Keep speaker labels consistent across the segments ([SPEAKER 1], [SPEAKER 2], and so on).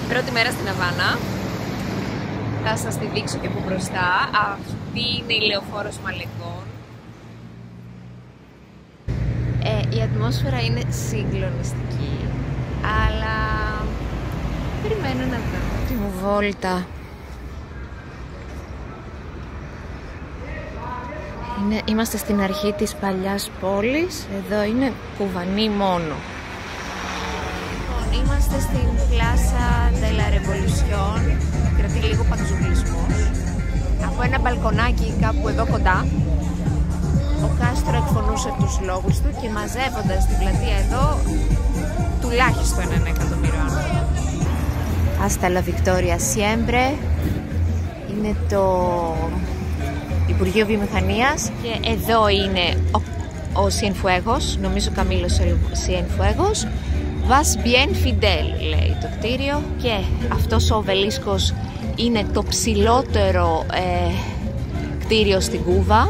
[SPEAKER 1] Πρώτη μέρα στην Αβάνα. Θα σας τη δείξω και από μπροστά. Αυτή είναι η λεωφόρος Μαλεκών. Η ατμόσφαιρα είναι συγκλονιστική, αλλά περιμένω να δω τη μου βόλτα. Είμαστε στην αρχή της παλιάς πόλης. Εδώ είναι κουβανί μόνο. Είμαστε στην Plaza de la Revolución. Κρατεί λίγο παντζουλισμός. Από ένα μπαλκονάκι κάπου εδώ κοντά, ο Κάστρο εκφωνούσε τους λόγους του και μαζεύοντας την πλατεία εδώ τουλάχιστον 1 εκατομμύριο άνθρωποι. Hasta la Victoria siempre είναι το Υπουργείο Βιομηχανίας και εδώ είναι ο Cienfuegos, νομίζω Καμίλος Cienfuegos. Vas bien Fidel, λέει το κτίριο, και αυτός ο οβελίσκος είναι το ψηλότερο κτίριο στην Κούβα.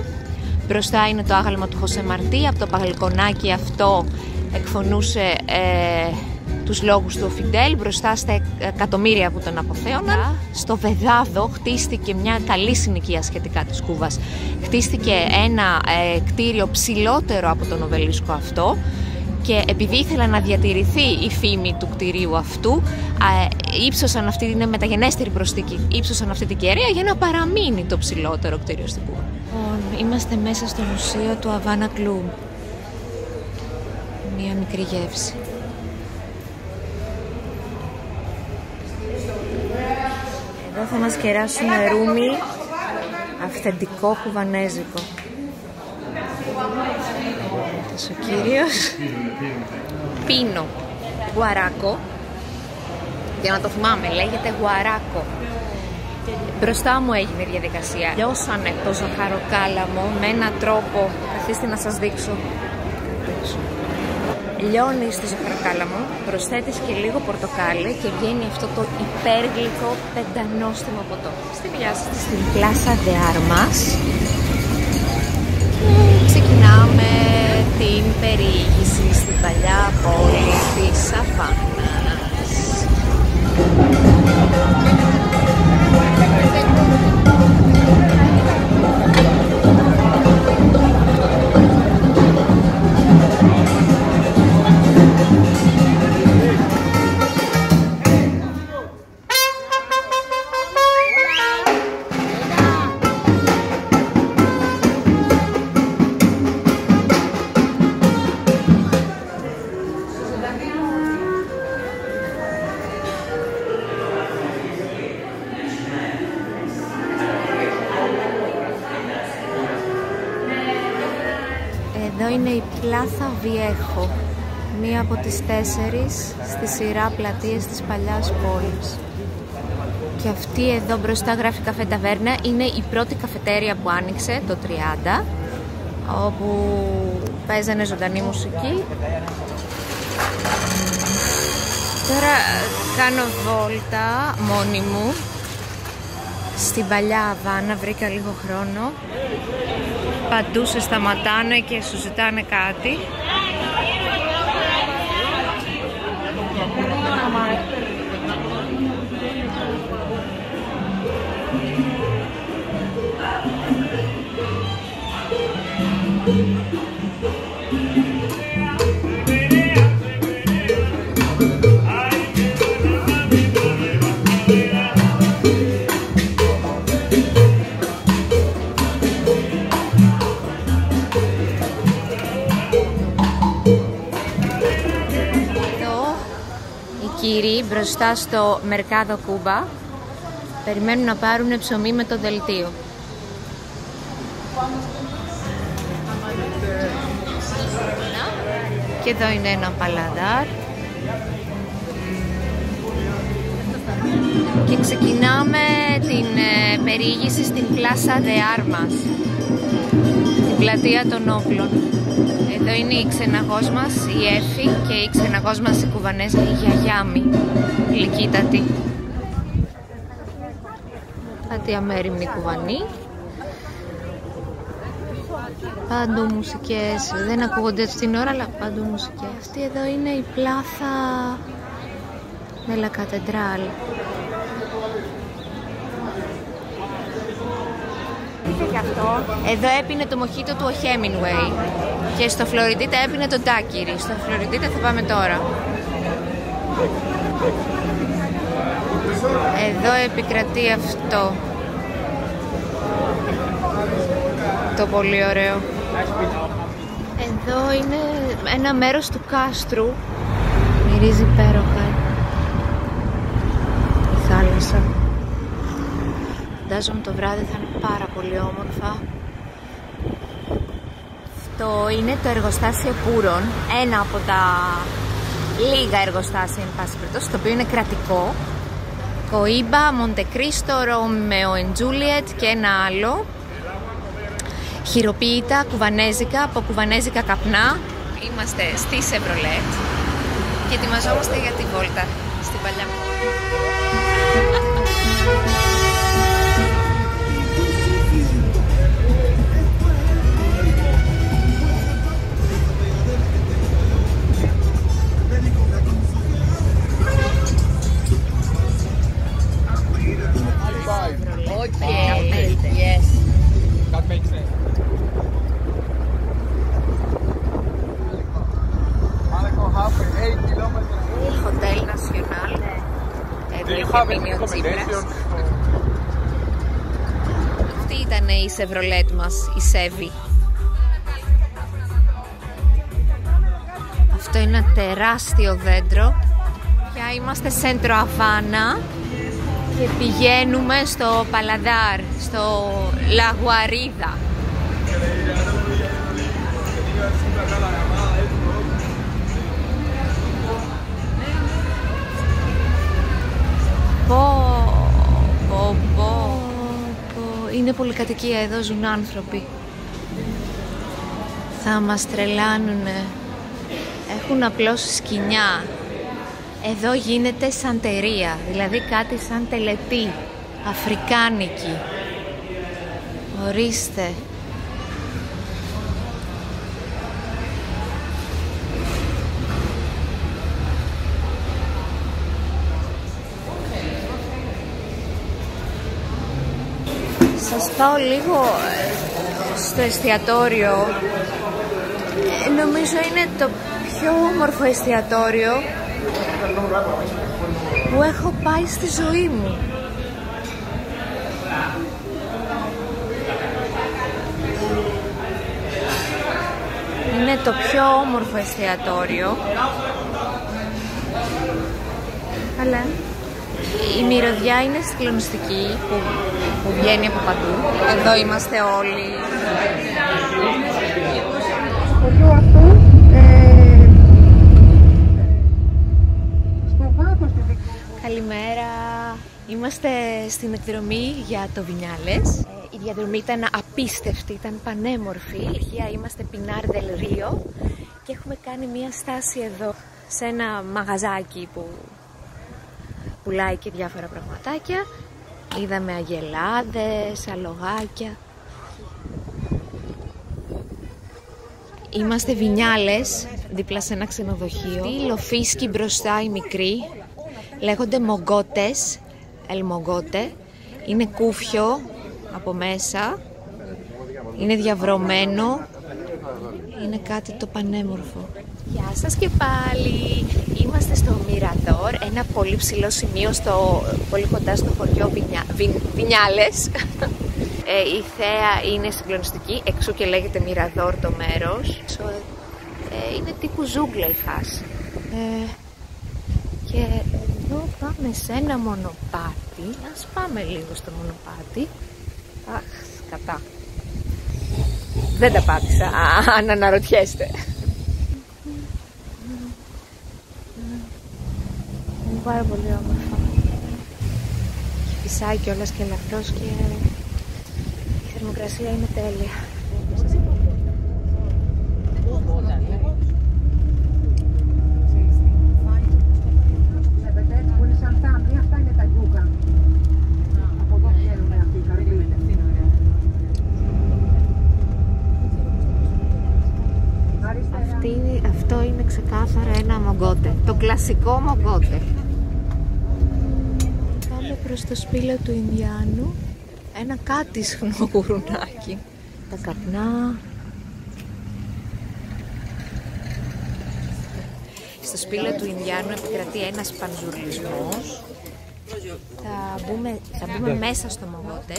[SPEAKER 1] Μπροστά είναι το άγαλμα του Χωσέ Μαρτί. Από το μπαλκονάκι αυτό εκφωνούσε τους λόγους του ο Φιντέλ μπροστά στα εκατομμύρια που τον αποθέωναν. Στο Βεδάδο χτίστηκε μια καλή συνοικία σχετικά της Κούβας. Χτίστηκε ένα κτίριο ψηλότερο από τον οβελίσκο αυτό. Και επειδή ήθελα να διατηρηθεί η φήμη του κτηρίου αυτού, ύψωσαν αυτή, είναι μεταγενέστερη προσθήκη, ύψωσαν αυτή την κεραία για να παραμείνει το ψηλότερο κτίριο στην Κούβα. Είμαστε μέσα στο μουσείο του Havana Club. Μία μικρή γεύση. Εδώ θα μας κεράσουν ρούμι αυθεντικό κουβανέζικο. Ο κύριος Πίνο Γουαράκο, για να το θυμάμαι, λέγεται Γουαράκο. Μπροστά μου έγινε η διαδικασία. Λιώσανε το ζαχαροκάλαμο με έναν τρόπο, καθίστε να σας δείξω. Λιώνεις το ζαχαροκάλαμο, προσθέτεις και λίγο πορτοκάλι και βγαίνει αυτό το υπέργλυκο πεντανόστιμο ποτό. Στην Plaza de Armas ξεκινάμε την περιήγηση στην παλιά πόλη της Αβάνας. Εδώ είναι η Plaza Viejo, μία από τις 4 στη σειρά πλατείες της παλιάς πόλης. Και αυτή εδώ μπροστά γράφει Καφέ Ταβέρνα, είναι η πρώτη καφετέρια που άνοιξε το 30, όπου παίζανε ζωντανή μουσική. Τώρα κάνω βόλτα μόνη μου στην παλιά Αβάνα, βρήκα λίγο χρόνο. Παντού σε σταματάνε και σου ζητάνε κάτι. Κύριοι μπροστά στο Mercado Cuba περιμένουν να πάρουν ψωμί με το δελτίο. Και εδώ είναι ένα παλαδάρ. Και ξεκινάμε την περιήγηση στην Plaza de Armas, την πλατεία των όπλων. Εδώ είναι η ξεναγός μας, η Έφη, και η ξεναγός μας η Κουβανέζα, η γιαγιάμι, γλυκύτατη. Κάτι αμέριμνη κουβανή. Παντού μουσικές, δεν ακούγονται έτσι την ώρα, αλλά παντού μουσικές. Αυτή εδώ είναι η Πλάθα de la Catedral. Εδώ έπινε το μοχίτο του ο Hemingway και στο Φλωριντίτα έπινε το Daiquiri. Στο Φλωριντίτα θα πάμε τώρα. Εδώ επικρατεί αυτό το πολύ ωραίο. Εδώ είναι ένα μέρος του κάστρου. Μυρίζει υπέροχα η θάλασσα. Φαντάζομαι το βράδυ θα είναι πάρα πολύ όμορφα. Αυτό είναι το εργοστάσιο Πούρων, ένα από τα λίγα εργοστάσια, εν πάση περιπτώσει, το οποίο είναι κρατικό. Κοίμπα, Μοντεκρίστο, Ρόμεο and Juliet και ένα άλλο. Χειροποίητα, κουβανέζικα, από κουβανέζικα καπνά. Είμαστε στη Chevrolet και ετοιμαζόμαστε για τη βόλτα στην παλιά πόλη.
[SPEAKER 2] Yes. That makes sense.
[SPEAKER 1] Hotel Nacional. Εδώ είχε μείνει ο Τσίπρας. Αυτή ήταν η Chevrolet μας, η Chevy. Αυτό είναι ένα τεράστιο δέντρο. Πια είμαστε Σέντρο Αβάνα και πηγαίνουμε στο Παλαδάρ, στο La Guarida. Είναι πολυκατοικία, εδώ ζουν άνθρωποι. Θα μας τρελάνουνε. Έχουν απλώς σκοινιά. Εδώ γίνεται σαντερία, δηλαδή κάτι σαν τελετή, αφρικάνικη. Ορίστε. Σας πάω λίγο στο εστιατόριο. Νομίζω είναι το πιο όμορφο εστιατόριο που έχω πάει στη ζωή μου. Είναι το πιο όμορφο εστιατόριο. Αλλά η μυρωδιά είναι συγκλονιστική που βγαίνει από παντού. Εδώ είμαστε όλοι. Καλημέρα. Είμαστε στην εκδρομή για το Βινιάλες. Η διαδρομή ήταν απίστευτη, ήταν πανέμορφη. Είμαστε Pinar del Rio και έχουμε κάνει μία στάση εδώ σε ένα μαγαζάκι που πουλάει και διάφορα πραγματάκια. Είδαμε αγελάδες, αλογάκια. Είμαστε Βινιάλες, δίπλα σε ένα ξενοδοχείο. Η Λοφίσκι μπροστά, η μικρή. Λέγονται μογκότες, ελμογκότε. Είναι κούφιο από μέσα. Είναι διαβρωμένο. Είναι κάτι το πανέμορφο. Γεια σας και πάλι. Είμαστε στο Mirador, ένα πολύ ψηλό σημείο πολύ κοντά στο χωριό Βινιάλες. Η θέα είναι συγκλονιστική, εξού και λέγεται Mirador το μέρος. Είναι τύπου ζούγκλα η φάση. Και εδώ πάμε σε ένα μονοπάτι. Ας πάμε λίγο στο μονοπάτι. Αχ, κατά. Δεν τα πάτησα, αν αναρωτιέστε. πάρα πολύ όμορφα. Φυσάει κιόλας και ελαφρώς και η θερμοκρασία είναι τέλεια. Αυτό είναι ξεκάθαρα ένα μογκότε, το κλασικό μογκότε. Πάμε προς το σπήλαιο του Ινδιάνου, ένα κάτισχνο γουρουνάκι. Τα καπνά. Στο σπήλαιο του Ινδιάνου επικρατεί ένας πανζουρλισμός. Θα μπούμε μέσα στο μογκότε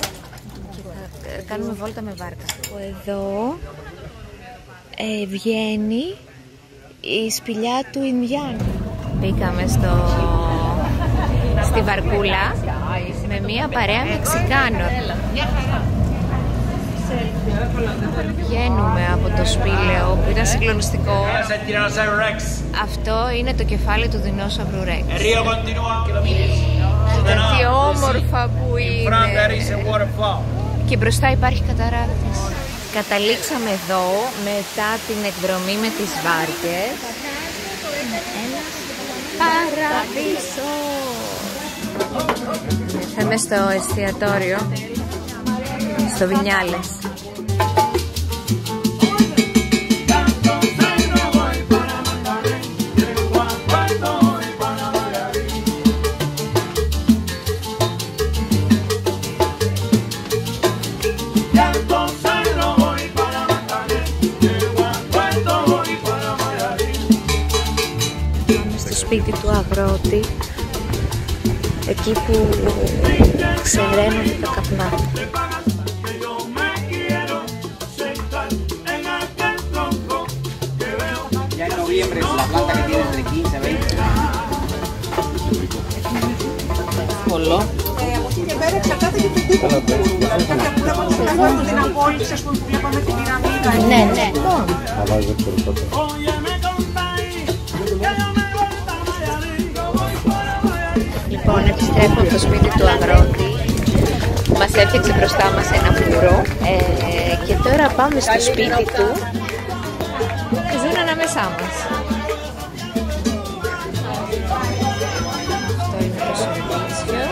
[SPEAKER 1] και θα κάνουμε βόλτα με βάρκα. Εδώ βγαίνει η σπηλιά του Ινδιάνου. Μπήκαμε στη βαρκούλα με μία παρέα Μεξικάνων. Βγαίνουμε από το σπήλαιο που ήταν συγκλονιστικό. Αυτό είναι το κεφάλι του δεινόσαυρου Ρεξ. Τι όμορφα που είναι. Και μπροστά υπάρχει καταράκτης. Καταλήξαμε εδώ μετά την εκδρομή με τις βάρκες. Ένας παραδείσο. Θα είμαι στο εστιατόριο, στο Βινιάλες. Σπίτι του αγρότη, εκεί που ξεραίνονται τα καπνά.
[SPEAKER 2] Πολλό.
[SPEAKER 3] Από εκεί και πέρα εξαρτάται και τον τύπο που βλέπαμε την απόλυση, ας πούμε, που βλέπαμε την πυραμίδα.
[SPEAKER 1] Ναι, ναι. Λοιπόν, επιστρέφω από το σπίτι του αγρότη. Μας έφτιαξε μπροστά μας ένα φουρό και τώρα πάμε στο σπίτι του και ζουν ανάμεσά μας. Αυτό είναι το σερβίτσιο.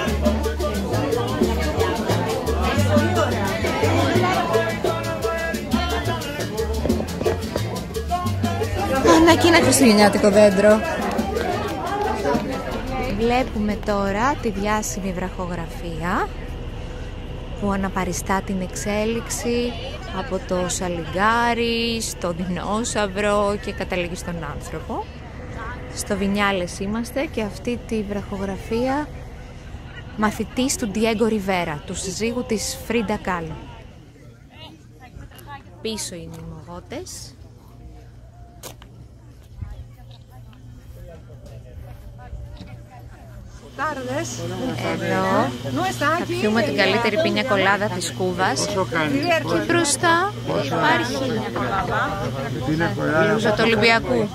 [SPEAKER 1] Ανά και ένα χριστουγεννιάτικο δέντρο. Βλέπουμε τώρα τη διάσημη βραχογραφία που αναπαριστά την εξέλιξη από το σαλιγκάρι στο δεινόσαυρο και καταλήγει στον άνθρωπο. Στο Βινιάλες είμαστε και αυτή τη βραχογραφία μαθητής του Ντιέγκο Ριβέρα, του συζύγου της Φρίντα Κάλο. Πίσω είναι οι μογότες. Εδώ θα πιούμε την καλύτερη πίνια κολάδα της Κούβας και μπροστά υπάρχει μπλούζα του Ολυμπιακού.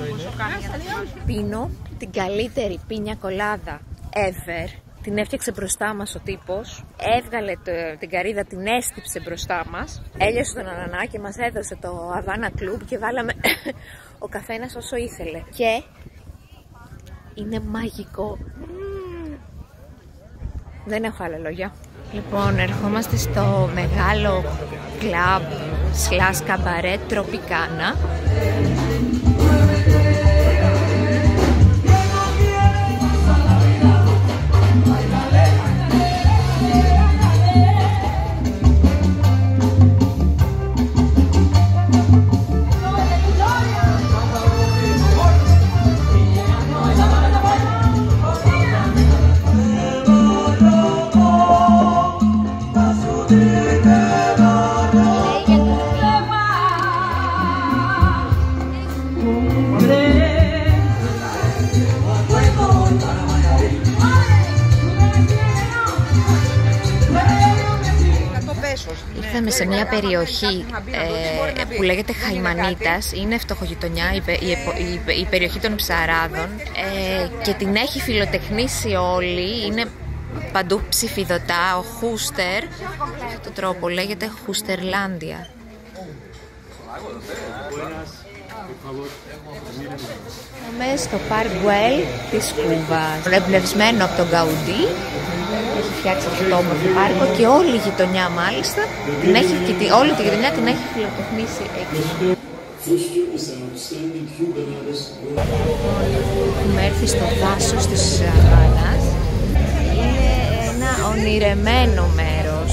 [SPEAKER 1] Πίνω την καλύτερη πίνια κολάδα ever. Την έφτιαξε μπροστά μας ο τύπος, έβγαλε την καρύδα, την έστυψε μπροστά μας, έλειωσε τον ανανά και μας έδωσε το Havana Club και βάλαμε ο καθένας όσο ήθελε. Και είναι μαγικό. Δεν έχω άλλα λόγια. Λοιπόν, ερχόμαστε στο μεγάλο κλαμπ / καμπαρέ Τροπικάνα. ήρθαμε σε μια περιοχή που λέγεται Χαϊμανίτας. Είναι φτωχογειτονιά, η περιοχή των Ψαράδων, και την έχει φιλοτεχνήσει όλη. Είναι παντού ψηφιδωτά. Ο Χούστερ, αυτό το τρόπο λέγεται Χούστερλάνδια. Πάμε στο Park Güell της Κούβας. Εμπνευσμένο από τον Γκαουντί. Έχει φτιάξει αυτό το όμορφο πάρκο και όλη η γειτονιά μάλιστα όλη τη γειτονιά την έχει φιλοτεχνήσει εκεί. Έχουμε έρθει στο δάσος της Αβάνας. Είναι ένα ονειρεμένο μέρος.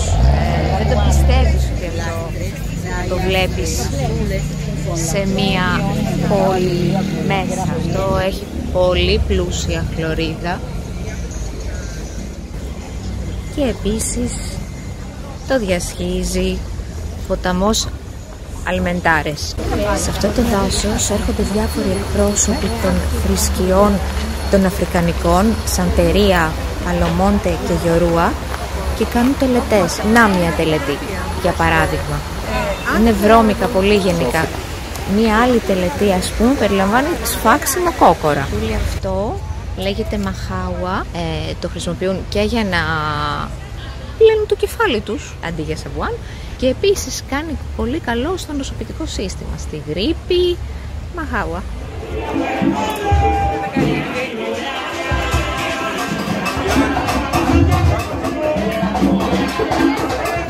[SPEAKER 1] Δεν το πιστεύεις ότι αυτό το βλέπεις σε μία πόλη μέσα. Αυτό έχει πολύ πλούσια χλωρίδα. Και επίσης το διασχίζει ποταμός Αλμεντάρες. Σε αυτό το δάσος έρχονται διάφοροι εκπρόσωποι των θρησκειών των Αφρικανικών, Σαντερία, Παλομόντε και Γιορούα, και κάνουν τελετές. Να μια τελετή, για παράδειγμα. Είναι βρώμικα πολύ γενικά. Μία άλλη τελετή, ας πούμε, περιλαμβάνει σφάξιμο κόκορα. Αυτό λέγεται μαχάουα, το χρησιμοποιούν και για να πλένουν το κεφάλι τους αντί για σαβουάν, και επίσης κάνει πολύ καλό στο νοσοποιητικό σύστημα, στη γρίπη. Μαχάουα.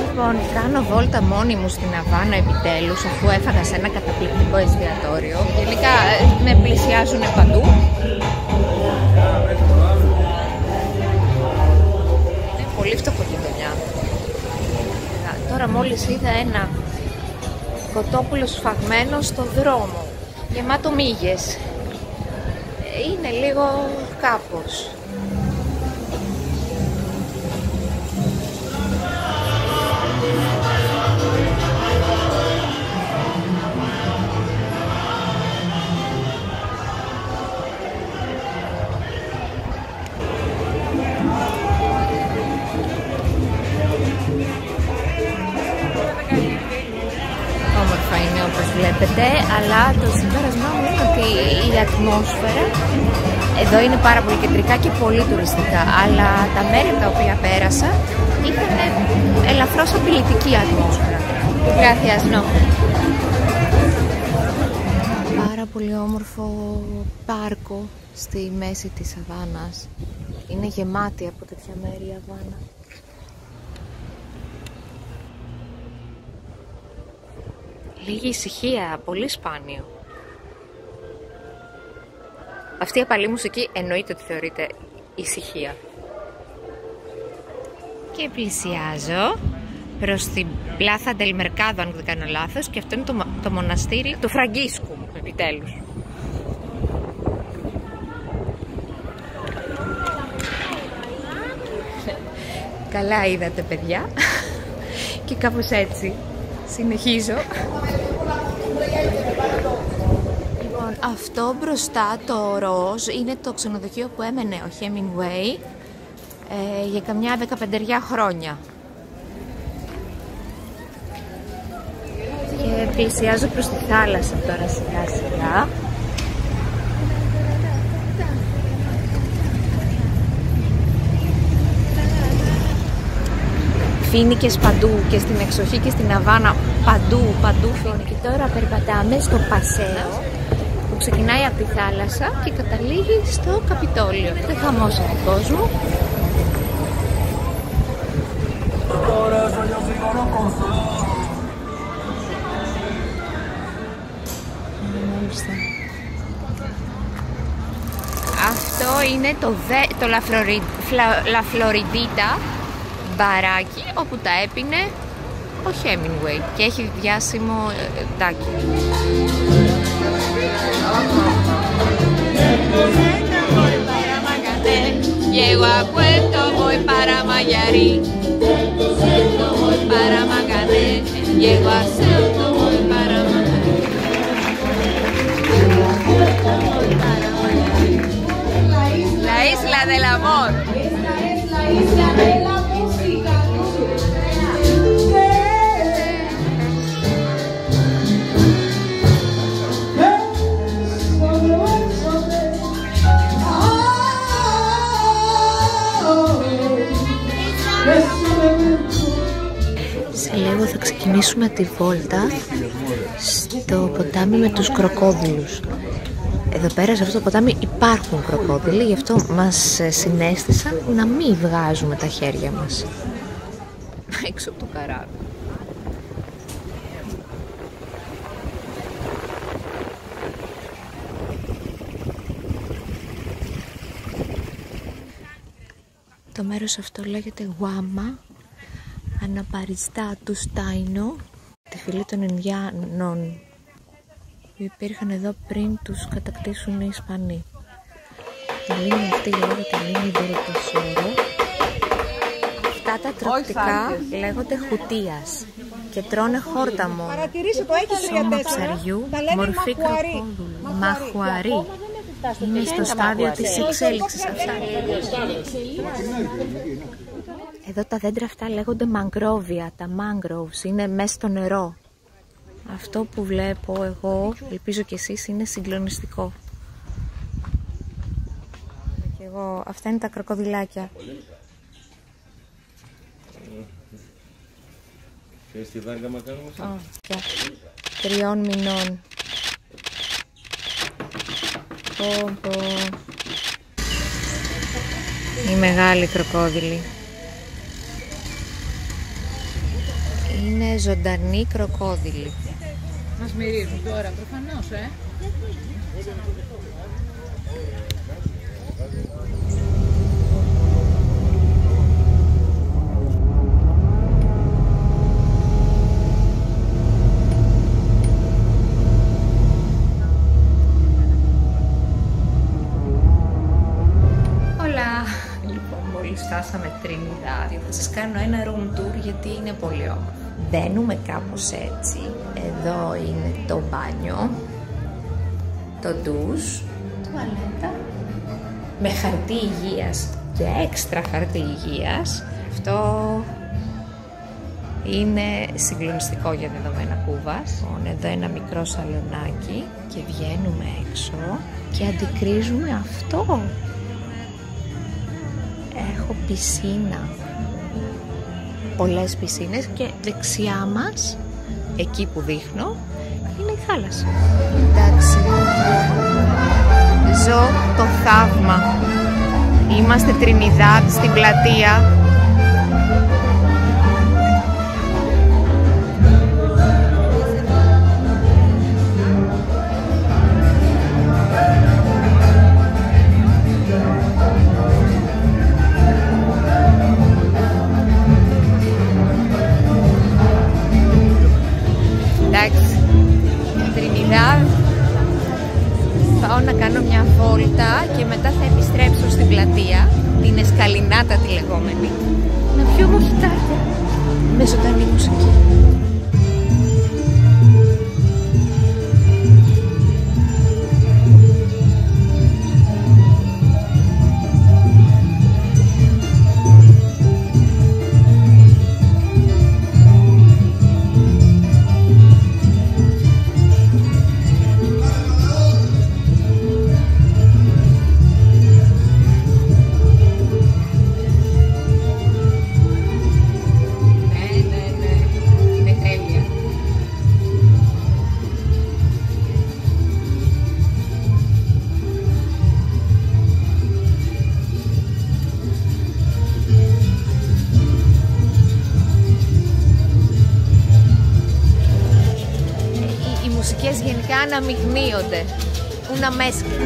[SPEAKER 1] Λοιπόν, κάνω βόλτα μόνη μου στην Αβάνα επιτέλους, αφού έφαγα σε ένα καταπληκτικό εστιατόριο. Γενικά με πλησιάζουν παντού. Είναι πολύ φτωχογειτονιά. Τώρα μόλις είδα ένα κοτόπουλο σφαγμένο στο δρόμο, γεμάτο μύγες. Είναι λίγο κάπως. Βλέπετε, αλλά το συμπέρασμά μου είναι ότι η ατμόσφαιρα εδώ είναι πάρα πολύ κεντρικά και πολύ τουριστικά, αλλά τα μέρη τα οποία πέρασα ήταν ελαφρώς απειλητική ατμόσφαιρα. Gracias, no. Πάρα πολύ όμορφο πάρκο στη μέση της Αβάνας. Είναι γεμάτη από τέτοια μέρη η Αβάνα. Λίγη ησυχία, πολύ σπάνιο. Αυτή η απαλή μουσική εννοείται ότι θεωρείται ησυχία. Και πλησιάζω προς την Πλάθα Ντελ Μερκάδο, αν δεν κάνω λάθος, και αυτό είναι το μοναστήρι του Φραγκίσκου, επιτέλους. Καλά είδατε, παιδιά. Και κάπως έτσι συνεχίζω. Λοιπόν, αυτό μπροστά, το ροζ, είναι το ξενοδοχείο που έμενε ο Hemingway για καμιά 15 χρόνια. Και πλησιάζω προς τη θάλασσα τώρα σιγά σιγά. Φοίνικες παντού, και στην εξοχή και στην Αβάνα, παντού φοίνικες. Και τώρα περπατάμε στο Πασέο που ξεκινάει από τη θάλασσα και καταλήγει στο Καπιτόλιο. Δεν χαμός από τον κόσμο. Αυτό είναι το La Floridita μπαράκι όπου τα έπινε ο Hemingway και έχει διάσημο τάκι. Llego a Puerto, voy para Mayarí. Voy para Magané. Llego a Ceuta, voy para Magané. La isla del amor. Esta es la isla de la música. λίγο θα ξεκινήσουμε τη βόλτα στο ποτάμι με τους κροκόδιλους. Εδώ πέρα σε αυτό το ποτάμι υπάρχουν κροκόδιλοι, γι' αυτό μας συνέστησαν να μην βγάζουμε τα χέρια μας έξω από το καράβι. Το μέρος αυτό λέγεται Γουάμα, αναπαριστά του Στάινο, τη φυλή των Ινδιάνων που υπήρχαν εδώ πριν τους κατακτήσουν οι Ισπανοί. Η λίμνη αυτή λέγεται λίμνη Del Tesoro. Αυτά τα τροπικά λέγονται χουτίας και τρώνε χόρταμο, σώμα ψαριού, μορφή κροκόδουλου, μαχουαρί. Είναι στο στάδιο της εξέλιξης αυτά. Εδώ τα δέντρα αυτά λέγονται μαγκρόβια, τα mangroves, είναι μέσα στο νερό. Αυτό που βλέπω εγώ, ελπίζω και εσείς, είναι συγκλονιστικό. Και εγώ, αυτά είναι τα κροκοδιλάκια.
[SPEAKER 4] Στη βάρκα μας κάνουμε
[SPEAKER 1] 3 μηνών. Οι μεγάλοι κροκόδιλοι. Είναι ζωντανοί κροκόδιλοι.
[SPEAKER 2] Μας μυρίζουν τώρα, προφανώς,
[SPEAKER 1] Φτάσαμε Τρινιδάδιο. Θα σας κάνω ένα room tour γιατί είναι πολύ όμορφο. Μπαίνουμε κάπως έτσι. Εδώ είναι το μπάνιο, το ντους, τουαλέτα με χαρτί υγείας και έξτρα χαρτί υγείας. Αυτό είναι συγκλονιστικό για δεδομένα Κούβας. Εδώ ένα μικρό σαλονάκι και βγαίνουμε έξω και αντικρίζουμε αυτό. Έχω πισίνα, πολλές πισίνες και δεξιά μας, εκεί που δείχνω, είναι η θάλασσα. Εντάξει, ζω το θαύμα. Είμαστε Τρινιδάδ στην πλατεία. Πάω να κάνω μια βόλτα και μετά θα επιστρέψω στην πλατεία, την Εσκαλινάτα τη λεγόμενη, να πιω μοχιτάκια με ζωντανή μουσική. Γενικά αναμειγνύονται. Una mezcla.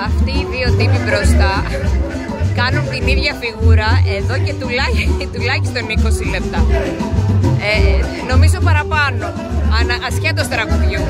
[SPEAKER 1] Αυτοί οι δύο τύποι μπροστά κάνουν την ίδια φιγούρα εδώ και τουλάχιστον 20 λεπτά. Νομίζω παραπάνω, ασχέτως τραγουδιού.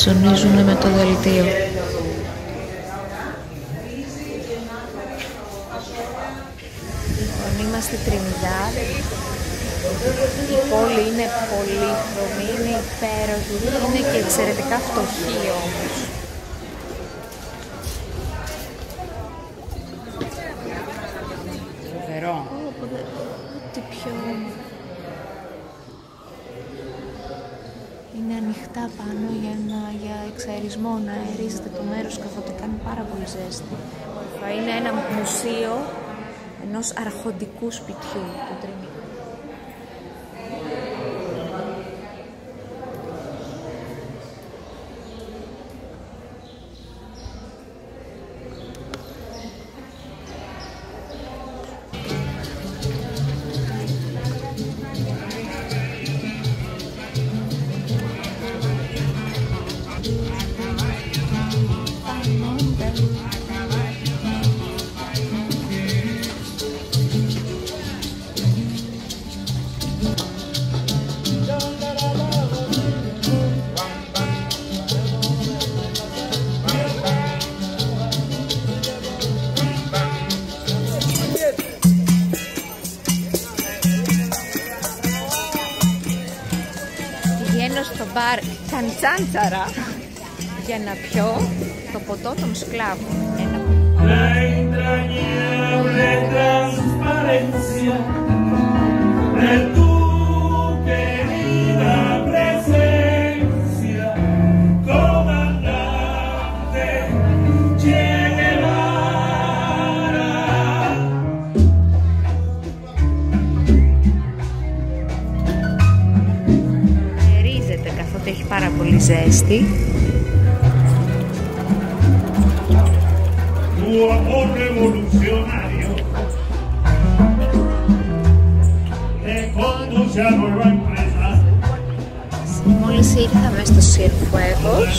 [SPEAKER 1] Ψωνίζουν με το δελτίο. Λοιπόν, είμαστε Τρινιδάδ. Η πόλη είναι πολύχρωμη, είναι υπέροχη, είναι και εξαιρετικά φτωχή όμως.
[SPEAKER 2] Φοβερό.
[SPEAKER 1] Ό,τι πιο... Είναι ανοιχτά πάνω για εξαερισμό, να αερίζεται το μέρος καθότι κάνει πάρα πολύ ζέστη. Θα είναι ένα μουσείο ενός αρχοντικού σπιτιού του Τρινιδάδ. Βγαίνω στο μπαρ Καντσάντσαρα για να πιω το ποτό των σκλάβων. Έχει πάρα πολύ ζέστη. Μόλις ήρθαμε στο Cienfuegos.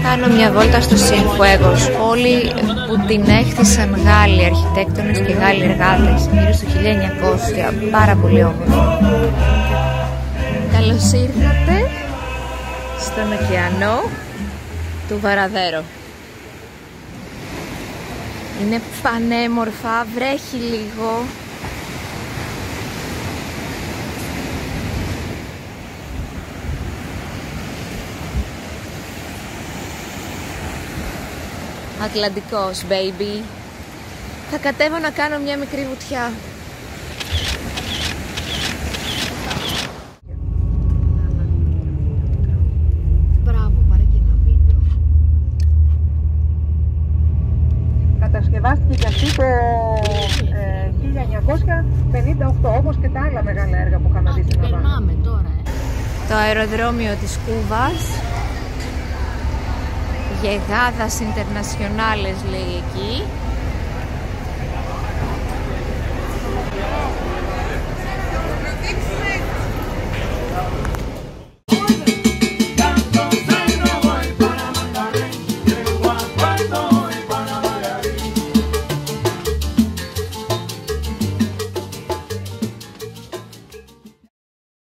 [SPEAKER 1] Κάνω μια βόλτα στο Cienfuegos, πόλη που την έχτισαν Γάλλοι αρχιτέκτονες και Γάλλοι εργάτες γύρω στο 1900, πάρα πολύ όμορφο. Καλώς ήρθατε στον ωκεανό του Βαραδέρο. Είναι πανέμορφα, βρέχει λίγο. Ατλαντικός, baby. Θα κατέβω να κάνω μια μικρή βουτιά. Μπράβο, πάρε και ένα βίντεο.
[SPEAKER 3] Κατασκευάστηκε και αυτή το 1958, όπως και τα άλλα μεγάλα έργα που είχαμε δει στην Ελλάδα.
[SPEAKER 1] Περνάμε τώρα, Το αεροδρόμιο της Κούβας. Γεγάδας Ιντερνασιονάλες λέει εκεί.